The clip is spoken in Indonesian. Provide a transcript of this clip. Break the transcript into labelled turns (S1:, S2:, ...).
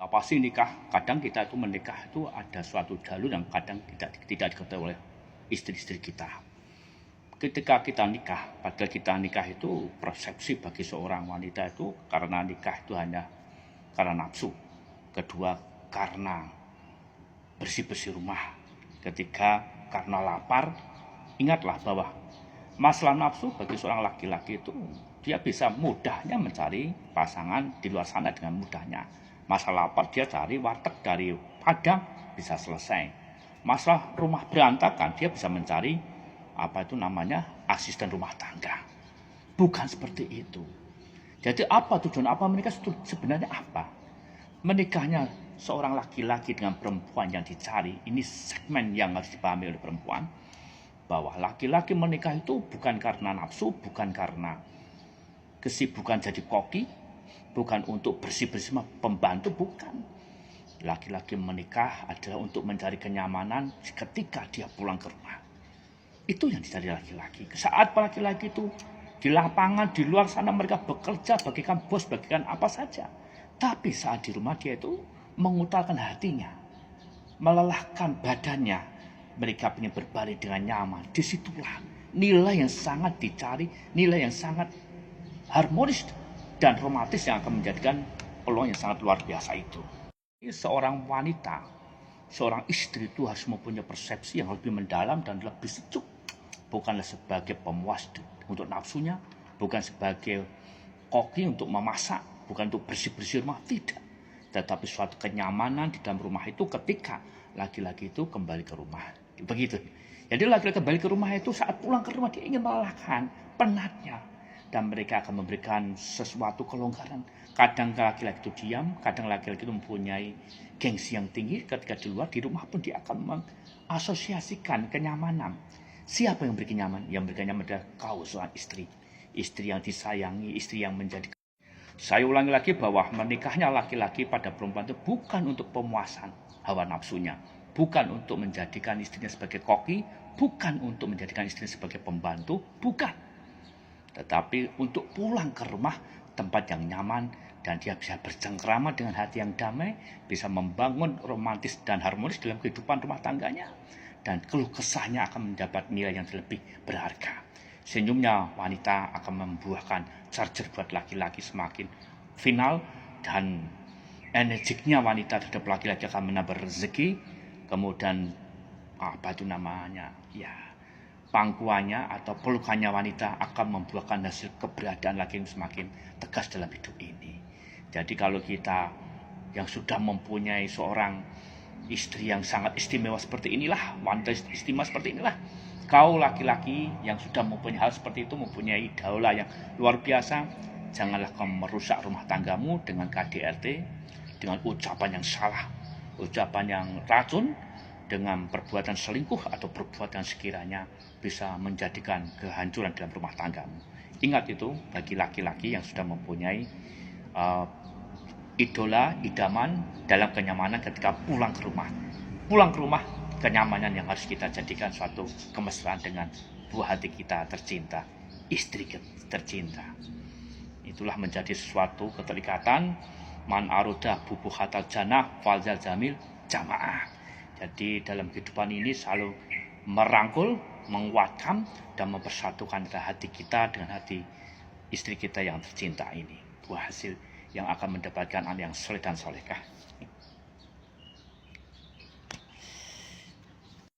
S1: Apa sih nikah? Kadang kita itu menikah itu ada suatu jalur yang kadang tidak diketahui oleh istri-istri kita. Ketika kita nikah, padahal kita nikah itu persepsi bagi seorang wanita itu karena nikah itu hanya karena nafsu. Kedua, karena bersih-bersih rumah. Ketiga, karena lapar. Ingatlah bahwa masalah nafsu bagi seorang laki-laki itu dia bisa mudahnya mencari pasangan di luar sana dengan mudahnya. Masalah lapar dia cari warteg dari Padang bisa selesai. Masalah rumah berantakan dia bisa mencari asisten rumah tangga. Bukan seperti itu. Jadi apa tujuan apa menikah sebenarnya apa? Menikahnya seorang laki-laki dengan perempuan yang dicari, ini segmen yang harus dipahami oleh perempuan, bahwa laki-laki menikah itu bukan karena nafsu, bukan karena kesibukan jadi koki, bukan untuk bersih-bersih pembantu, bukan. Laki-laki menikah adalah untuk mencari kenyamanan ketika dia pulang ke rumah. Itu yang dicari laki-laki. Saat laki-laki itu di lapangan, di luar sana mereka bekerja, bagikan bos, bagikan apa saja. Tapi saat di rumah dia itu mengutarakan hatinya, melelahkan badannya. Mereka ingin berbaring dengan nyaman. Disitulah nilai yang sangat dicari, nilai yang sangat harmonis dan romantis yang akan menjadikan peluang yang sangat luar biasa itu. Seorang wanita, seorang istri itu harus mempunyai persepsi yang lebih mendalam dan lebih sejuk. Bukanlah sebagai pemuas untuk nafsunya, bukan sebagai koki untuk memasak, bukan untuk bersih-bersih rumah, tidak. Tetapi suatu kenyamanan di dalam rumah itu ketika laki-laki itu kembali ke rumah. Begitu. Jadi laki-laki kembali ke rumah itu saat pulang ke rumah dia ingin melelahkan penatnya. Dan mereka akan memberikan sesuatu kelonggaran. Kadang laki-laki itu diam, kadang laki-laki itu mempunyai gengsi yang tinggi. Ketika di luar, di rumah pun dia akan mengasosiasikan kenyamanan. Siapa yang beri kenyamanan? Yang beri kenyamanan adalah kau seorang istri. Istri yang disayangi, istri yang menjadi. Saya ulangi lagi bahwa menikahnya laki-laki pada perempuan itu bukan untuk pemuasan hawa nafsunya. Bukan untuk menjadikan istrinya sebagai koki. Bukan untuk menjadikan istrinya sebagai pembantu. Bukan. Tetapi untuk pulang ke rumah, tempat yang nyaman, dan dia bisa bercengkrama dengan hati yang damai, bisa membangun romantis dan harmonis dalam kehidupan rumah tangganya, dan keluh kesahnya akan mendapat nilai yang lebih berharga. Senyumnya wanita akan membuahkan charger buat laki-laki semakin final, dan energiknya wanita terhadap laki-laki akan menambah rezeki. Kemudian pangkuannya atau pelukannya wanita akan membuahkan hasil keberadaan laki yang semakin tegas dalam hidup ini. Jadi kalau kita yang sudah mempunyai seorang istri yang sangat istimewa seperti inilah, wanita istimewa seperti inilah, kau laki-laki yang sudah mempunyai hal seperti itu, mempunyai idola yang luar biasa, janganlah kau merusak rumah tanggamu dengan KDRT, dengan ucapan yang salah, ucapan yang racun, dengan perbuatan selingkuh atau perbuatan sekiranya bisa menjadikan kehancuran dalam rumah tanggamu. Ingat itu bagi laki-laki yang sudah mempunyai idola, idaman dalam kenyamanan ketika pulang ke rumah. Pulang ke rumah, kenyamanan yang harus kita jadikan suatu kemesraan dengan buah hati kita tercinta, istri tercinta. Itulah menjadi suatu keterikatan. Man aroda bubuh hatal jannah falzal jamil jamaah. Jadi dalam kehidupan ini selalu merangkul, menguatkan, dan mempersatukan hati kita dengan hati istri kita yang tercinta ini. Buah hasil yang akan mendapatkan anak yang soleh dan solehah.